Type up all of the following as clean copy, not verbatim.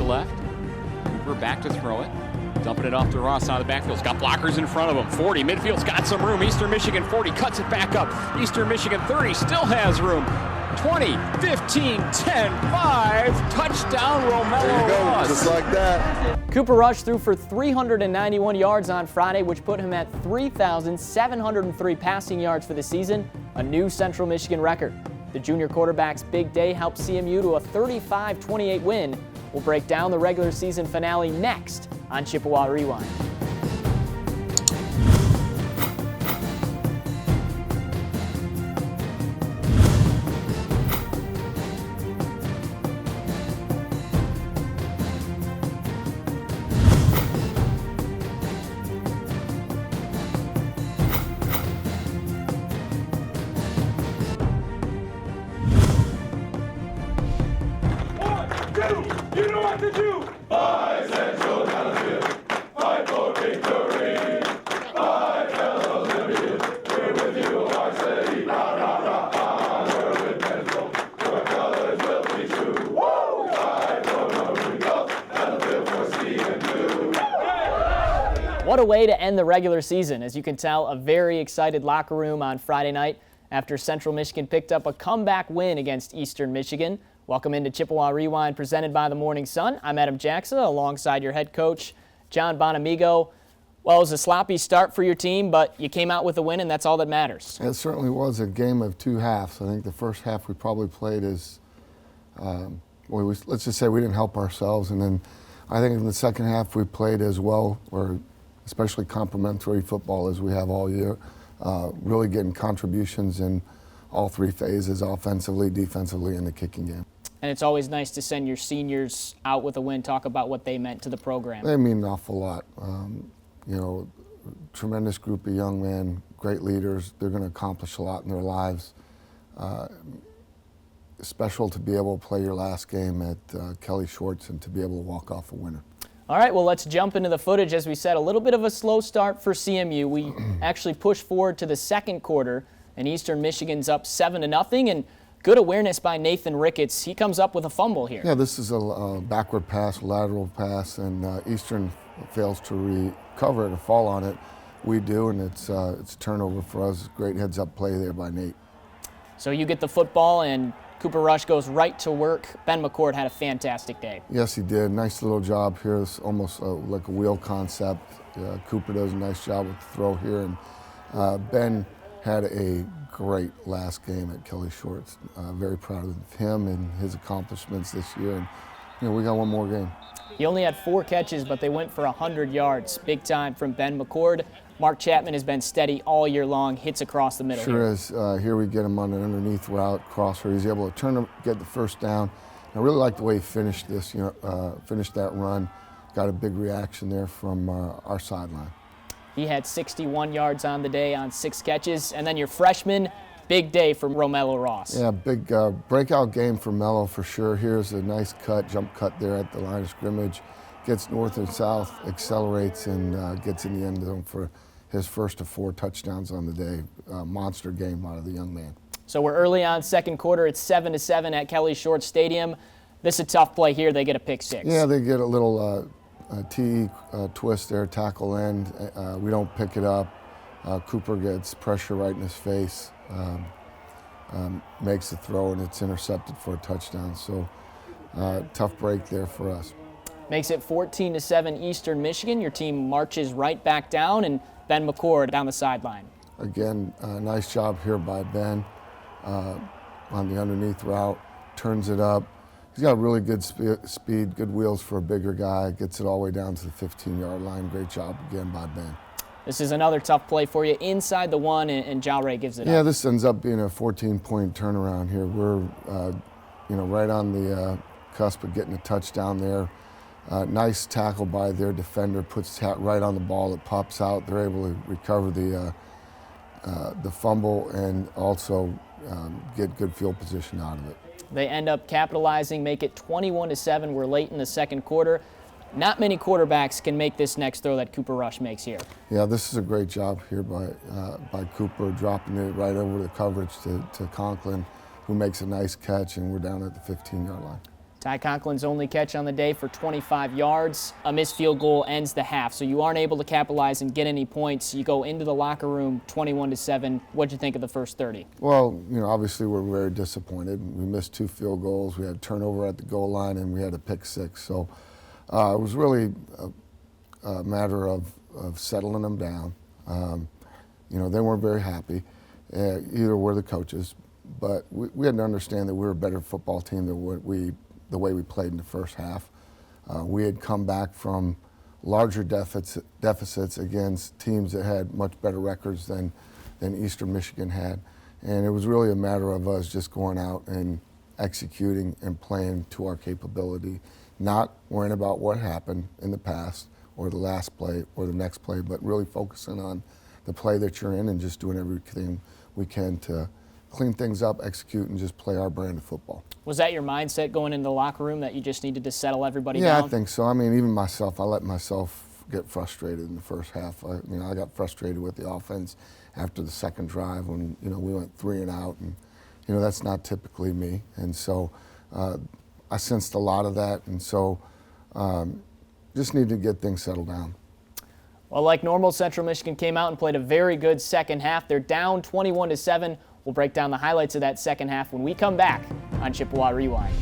to left. Cooper back to throw it. Dumping it off to Ross out of the backfield. He's got blockers in front of him. 40, midfield's got some room. Eastern Michigan 40, cuts it back up. Eastern Michigan 30, still has room. 20, 15, 10, 5, touchdown Romello There you go, Ross. just like that. Cooper Rush threw for 391 yards on Friday, which put him at 3,703 passing yards for the season, a new Central Michigan record. The junior quarterback's big day helped CMU to a 35-28 win. We'll break down the regular season finale next on Chippewa Rewind. You know what to do! Five Central down the field. Fight for victory. Five fellows liberty. We're with you, varsity. Rah, rah, rah, onward with pencil. Your colors will be true. Woo! Fight for Northern Gulf. Battlefield for sea and blue. What a way to end the regular season. As you can tell, a very excited locker room on Friday night after Central Michigan picked up a comeback win against Eastern Michigan. Welcome into Chippewa Rewind, presented by the Morning Sun. I'm Adam Jackson, alongside your head coach, John Bonamego. Well, it was a sloppy start for your team, but you came out with a win, and that's all that matters. It certainly was a game of two halves. I think the first half we probably played as, let's just say we didn't help ourselves. And then I think in the second half we played as well, or especially complementary football as we have all year, really getting contributions in all three phases, offensively, defensively, and the kicking game. And it's always nice to send your seniors out with a win, talk about what they meant to the program. They mean an awful lot. Tremendous group of young men, great leaders. They're going to accomplish a lot in their lives. Special to be able to play your last game at Kelly Shorts and to be able to walk off a winner. All right, well, let's jump into the footage. As we said, a little bit of a slow start for CMU. We actually pushed forward to the second quarter, and Eastern Michigan's up 7-0, and good awareness by Nathan Ricketts. He comes up with a fumble here. Yeah, this is a backward pass, lateral pass, and Eastern fails to recover it or fall on it. We do, and it's a turnover for us. Great heads-up play there by Nate. So you get the football, and Cooper Rush goes right to work. Ben McCord had a fantastic day. Yes, he did. Nice little job here. It's almost like a wheel concept. Cooper does a nice job with the throw here, and Ben had a great last game at Kelly Shorts. Very proud of him and his accomplishments this year. And we got one more game. He only had 4 catches, but they went for 100 yards. Big time from Ben McCord. Mark Chapman has been steady all year long. Hits across the middle. Sure is. Here we get him on an underneath route, crosser. He's able to turn him, get the first down. I really like the way he finished this. Finished that run. Got a big reaction there from our sideline. He had 61 yards on the day on 6 catches. And then your freshman, big day from Romello Ross. Yeah, big breakout game for Mello for sure. Here's a nice cut, jump cut there at the line of scrimmage. Gets north and south, accelerates, and gets in the end zone for his first of 4 touchdowns on the day. Monster game out of the young man. So we're early on second quarter. It's 7-7 at Kelly Shorts Stadium. This is a tough play here. They get a pick 6. Yeah, they get a little T twist there, tackle end. We don't pick it up. Cooper gets pressure right in his face, makes the throw, and it's intercepted for a touchdown. So tough break there for us. Makes it 14-7 Eastern Michigan. Your team marches right back down, and Ben McCord down the sideline. Again, nice job here by Ben on the underneath route, turns it up. He's got really good speed, good wheels for a bigger guy, gets it all the way down to the 15-yard line. Great job again by Ben. This is another tough play for you inside the 1, and Jalray gives it up. Yeah, this ends up being a 14-point turnaround here. We're right on the cusp of getting a touchdown there. Nice tackle by their defender, puts hat right on the ball. It pops out. They're able to recover the fumble and also get good field position out of it. They end up capitalizing, make it 21-7. We're late in the second quarter. Not many quarterbacks can make this next throw that Cooper Rush makes here. Yeah, this is a great job here by Cooper, dropping it right over the coverage to Conklin, who makes a nice catch, and we're down at the 15-yard line. Ty Conklin's only catch on the day for 25 yards. A missed field goal ends the half, so you aren't able to capitalize and get any points. You go into the locker room 21-7. What'd you think of the first 30? Well, obviously we're very disappointed. We missed 2 field goals. We had turnover at the goal line, and we had a pick 6. So it was really a matter of settling them down. They weren't very happy. Either were the coaches, but we had to understand that we were a better football team than the way we played in the first half. We had come back from larger deficits against teams that had much better records than Eastern Michigan had. And it was really a matter of us just going out and executing and playing to our capability, not worrying about what happened in the past or the last play or the next play, but really focusing on the play that you're in and just doing everything we can to clean things up, execute, and just play our brand of football. Was that your mindset going into the locker room, that you just needed to settle everybody down? Yeah, I think so. I mean, even myself, I let myself get frustrated in the first half. I got frustrated with the offense after the second drive when, we went 3 and out, and, that's not typically me. And so I sensed a lot of that, and so just need to get things settled down. Well, like normal, Central Michigan came out and played a very good second half. They're down 21-7. We'll break down the highlights of that second half when we come back on Chippewa Rewind.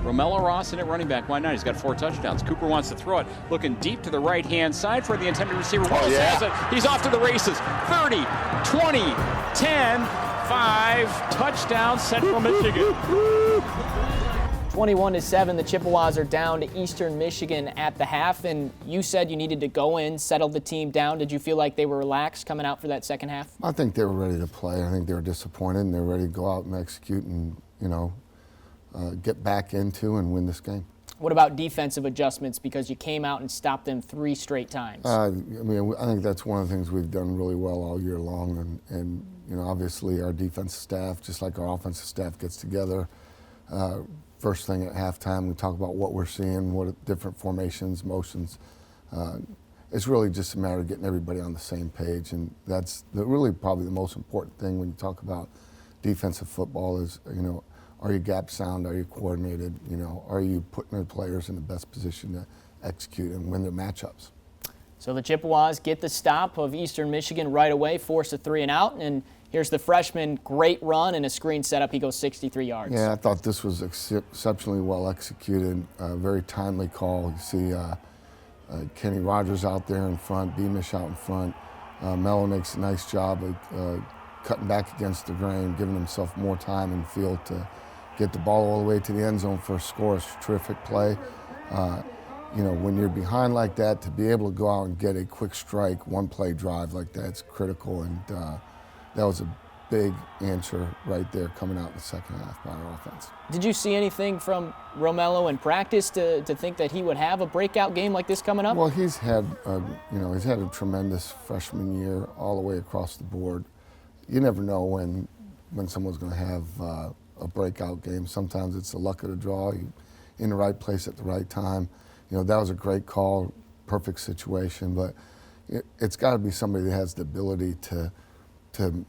Romello Ross in at running back. Why not? He's got 4 touchdowns. Cooper wants to throw it. Looking deep to the right-hand side for the intended receiver. Wallace has it. He's off to the races. 30, 20, 10, 5. Touchdown, Central Michigan. 21-7, the Chippewas are down to Eastern Michigan at the half, and you said you needed to go in, settle the team down. Did you feel like they were relaxed coming out for that second half? I think they were ready to play. I think they were disappointed, and they were ready to go out and execute and, get back into and win this game. What about defensive adjustments, because you came out and stopped them 3 straight times? I think that's one of the things we've done really well all year long, and obviously our defensive staff, just like our offensive staff, gets together. First thing at halftime, we talk about what we're seeing, what different formations, motions. It's really just a matter of getting everybody on the same page, and that's really probably the most important thing when you talk about defensive football is, are you gap sound? Are you coordinated? Are you putting their players in the best position to execute and win their matchups? So the Chippewas get the stop of Eastern Michigan right away, force a 3 and out, and here's the freshman, great run and a screen setup. He goes 63 yards. Yeah, I thought this was exceptionally well executed, very timely call. You see Kenny Rogers out there in front, Beamish out in front. Mello makes a nice job of cutting back against the grain, giving himself more time in the field to get the ball all the way to the end zone for a score. It's a terrific play. When you're behind like that, to be able to go out and get a quick strike, 1-play drive like that, it's critical. And that was a big answer right there coming out in the second half by our offense. Did you see anything from Romello in practice to think that he would have a breakout game like this coming up? Well, he's had a tremendous freshman year all the way across the board. You never know when someone's going to have a breakout game. Sometimes it's the luck of the draw. You're in the right place at the right time. That was a great call, perfect situation, but it's got to be somebody that has the ability to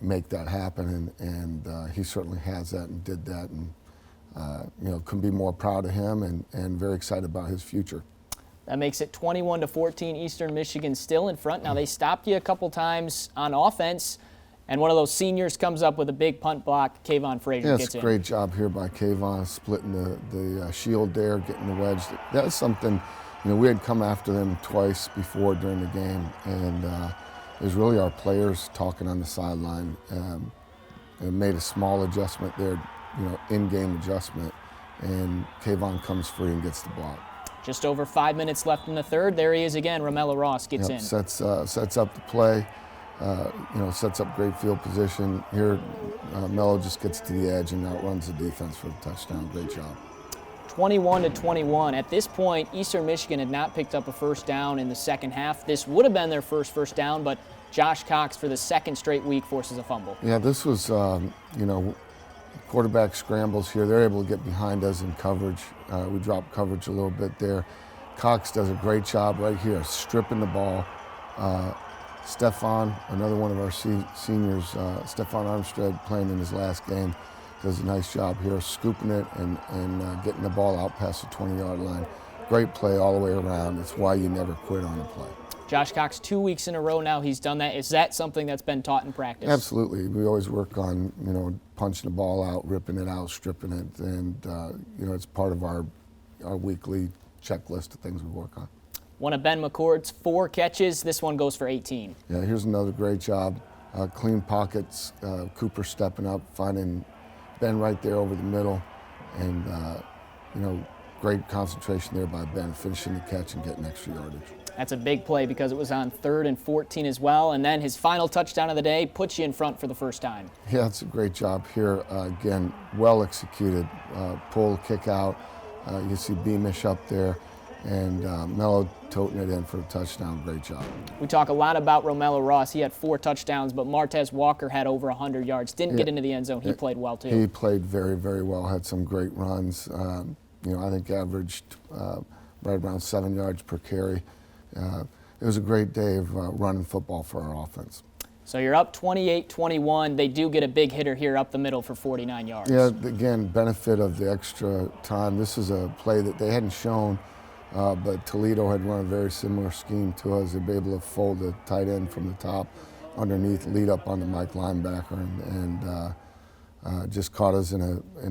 make that happen, and he certainly has that and did that, and couldn't be more proud of him and very excited about his future. That makes it 21-14. Eastern Michigan still in front. Now they stopped you a couple times on offense, and one of those seniors comes up with a big punt block. Kayvon Frazier gets in. Yeah, it's a great job here by Kayvon, splitting the shield there, getting the wedge. That's something, we had come after them twice before during the game, and it was really our players talking on the sideline. And made a small adjustment there, in-game adjustment, and Kayvon comes free and gets the block. Just over 5 minutes left in the third. There he is again. Romello Ross gets in. Sets up the play. Sets up great field position. Here, Mello just gets to the edge and outruns the defense for the touchdown. Great job. 21-21. At this point, Eastern Michigan had not picked up a first down in the second half. This would have been their first down, but Josh Cox, for the second straight week, forces a fumble. Yeah, this was, quarterback scrambles here. They're able to get behind us in coverage. We dropped coverage a little bit there. Cox does a great job right here, stripping the ball. Stefan, another one of our seniors, Stefan Armstead, playing in his last game, does a nice job here, scooping it and getting the ball out past the 20-yard line. Great play all the way around. It's why you never quit on a play. Josh Cox, 2 weeks in a row now he's done that. Is that something that's been taught in practice? Absolutely. We always work on, punching the ball out, ripping it out, stripping it, and, it's part of our weekly checklist of things we work on. One of Ben McCord's 4 catches. This one goes for 18. Yeah, here's another great job. Clean pockets, Cooper stepping up, finding Ben right there over the middle, and, great concentration there by Ben, finishing the catch and getting extra yardage. That's a big play because it was on 3rd and 14 as well, and then his final touchdown of the day puts you in front for the first time. Yeah, it's a great job here. Again, well executed. Pull, kick out. You see Beamish up there, and Mello toting it in for a touchdown. Great job. We talk a lot about Romello Ross. He had 4 touchdowns, but Martez Walker had over 100 yards. Didn't get into the end zone. He played well, too. He played very, very well. Had some great runs. I think averaged right around 7 yards per carry. It was a great day of running football for our offense. So you're up 28-21. They do get a big hitter here up the middle for 49 yards. Yeah, again, benefit of the extra time. This is a play that they hadn't shown, but Toledo had run a very similar scheme to us. They'd be able to fold the tight end from the top underneath, lead up on the Mike linebacker, and just caught us in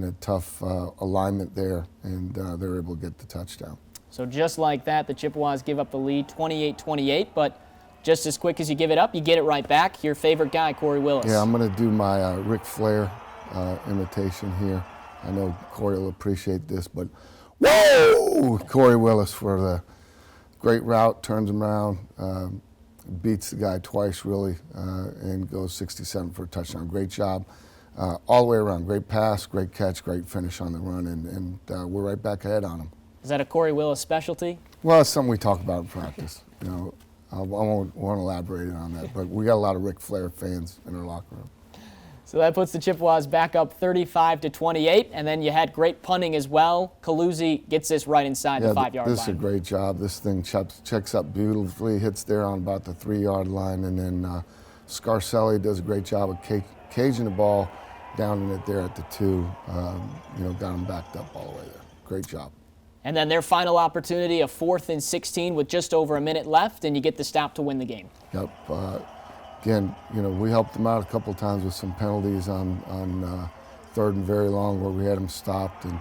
a tough alignment there, and they were able to get the touchdown. So just like that, the Chippewas give up the lead 28-28, but just as quick as you give it up, you get it right back. Your favorite guy, Corey Willis. Yeah, I'm going to do my Ric Flair imitation here. I know Corey will appreciate this, but whoa! Corey Willis for the great route, turns him around, beats the guy twice really, and goes 67 for a touchdown. Great job all the way around. Great pass, great catch, great finish on the run, and we're right back ahead on him. Is that a Corey Willis specialty? Well, it's something we talk about in practice. I won't elaborate on that, but we got a lot of Ric Flair fans in our locker room. So that puts the Chippewas back up 35-28, and then you had great punting as well. Caluzzi gets this right inside the 5-yard line. This is a great job. This thing checks up beautifully, hits there on about the 3-yard line, and then Scarcelli does a great job of caging the ball down in it there at the 2. Got him backed up all the way there. Great job. And then their final opportunity, a 4th and 16 with just over a minute left, and you get the stop to win the game. Yep. Again, we helped them out a couple of times with some penalties on 3rd and very long where we had them stopped, and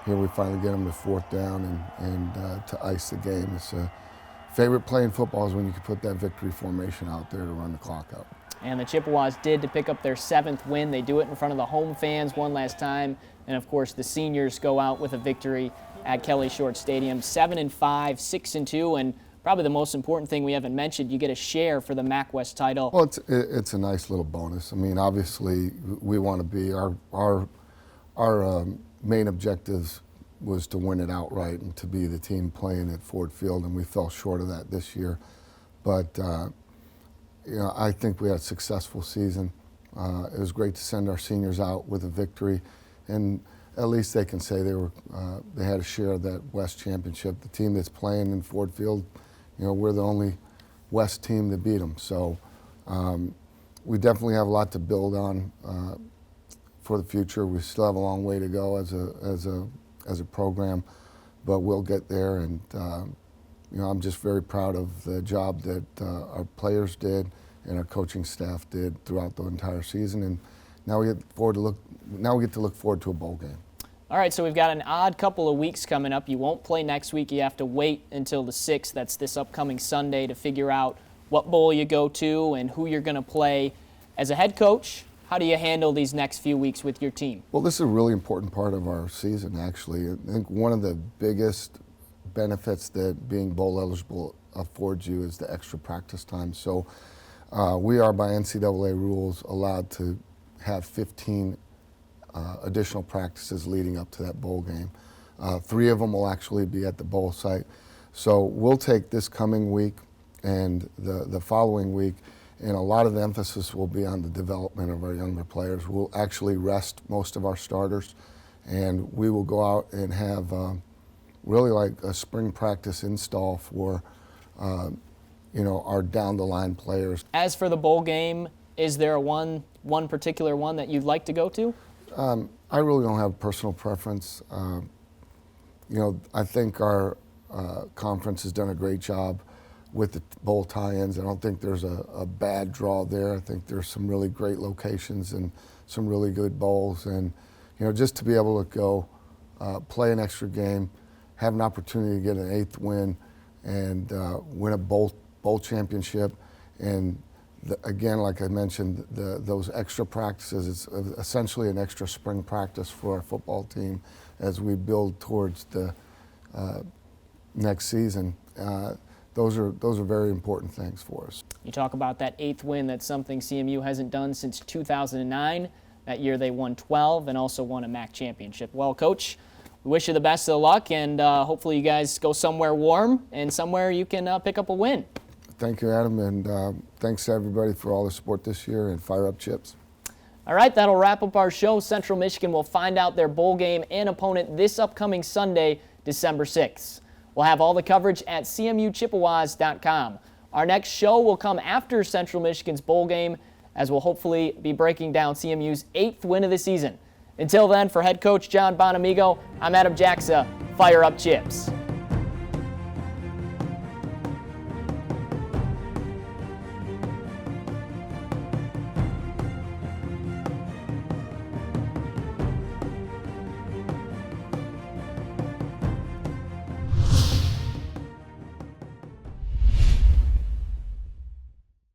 here we finally get them to 4th down and to ice the game. It's a favorite play in football is when you can put that victory formation out there to run the clock out. And the Chippewas did to pick up their 7th win. They do it in front of the home fans one last time, and of course the seniors go out with a victory at Kelly Short Stadium, 7-5, 6-2, and probably the most important thing we haven't mentioned, you get a share for the MAC West title. Well, it's a nice little bonus. I mean, obviously, we want to be our main objectives was to win it outright and to be the team playing at Ford Field, and we fell short of that this year. But I think we had a successful season. It was great to send our seniors out with a victory, and at least they can say they had a share of that West championship. The team that's playing in Ford Field, we're the only West team to beat them. So we definitely have a lot to build on for the future. We still have a long way to go as a program, but we'll get there. And I'm just very proud of the job that our players did and our coaching staff did throughout the entire season. And now we get to look forward to a bowl game. All right, so we've got an odd couple of weeks coming up. You won't play next week. You have to wait until the 6th. That's this upcoming Sunday to figure out what bowl you go to and who you're going to play. As a head coach, how do you handle these next few weeks with your team? Well, this is a really important part of our season, actually. I think one of the biggest benefits that being bowl eligible affords you is the extra practice time. So we are, by NCAA rules, allowed to have 15 additional practices leading up to that bowl game. 3 of them will actually be at the bowl site. So we'll take this coming week and the following week and a lot of the emphasis will be on the development of our younger players. We'll actually rest most of our starters, and we will go out and have really like a spring practice install for our down-the-line players. As for the bowl game, is there one particular one that you'd like to go to? I really don't have a personal preference. I think our conference has done a great job with the bowl tie-ins. I don't think there's a bad draw there. I think there's some really great locations and some really good bowls. And, just to be able to go play an extra game, have an opportunity to get an 8th win and win a bowl championship. And again, like I mentioned, those extra practices, it's essentially an extra spring practice for our football team as we build towards the next season. Those are very important things for us. You talk about that 8th win. That's something CMU hasn't done since 2009. That year they won 12 and also won a MAC championship. Well, Coach, we wish you the best of luck, and hopefully you guys go somewhere warm and somewhere you can pick up a win. Thank you, Adam, and thanks to everybody for all the support this year, and fire up Chips. All right, that'll wrap up our show. Central Michigan will find out their bowl game and opponent this upcoming Sunday, December 6th. We'll have all the coverage at cmuchippewas.com. Our next show will come after Central Michigan's bowl game, as we'll hopefully be breaking down CMU's 8th win of the season. Until then, for head coach John Bonamego, I'm Adam Jaxa. Fire up Chips.